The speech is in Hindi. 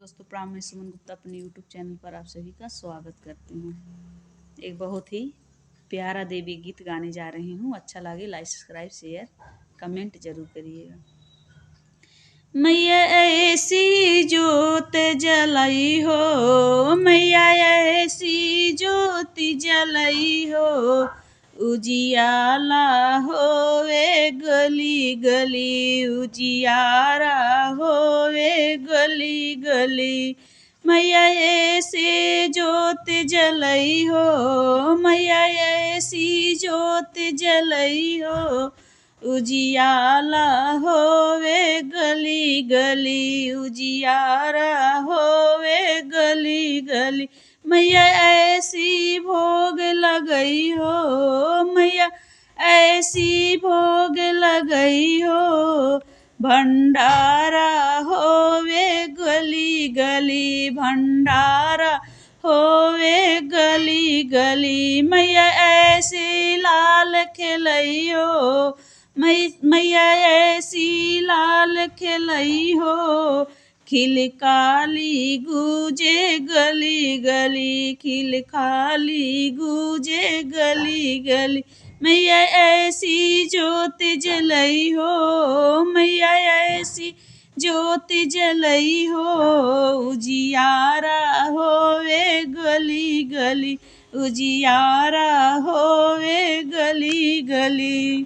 दोस्तों प्रणाम, मैं सुमन गुप्ता अपने यूट्यूब चैनल पर आप सभी का स्वागत करती हूँ। एक बहुत ही प्यारा देवी गीत गाने जा रही हूँ। अच्छा लगे लाइक सब्सक्राइब शेयर कमेंट जरूर करिएगा। मैया ऐसी जोत जलाई हो, मैया ऐसी ज्योति जलाई हो, उजियाला होवे गली गली, उजियारा होवे गली गली। मैया ऐसे जोत जलई हो, मैया ऐसी जोत जलई हो, उजियाला होवे गली गली, उजियारा होवे गली गली। मैया ऐसी भोग लगई हो, मैया ऐसी भोग लगई हो, भंडारा होवे गली गली, भंडारा होवे गली गली। मैया ऐसी लाल खिलई हो, मैया ऐसी लाल खिलई हो, खिलकाली गूंजे गली गली, खिलकाली गूंजे गली गली। मैया ऐसी ज्योत जलई हो, मैया ऐसी ज्योत जलई हो, उजियारा होवे गली गली, उजियारा होवे गली गली।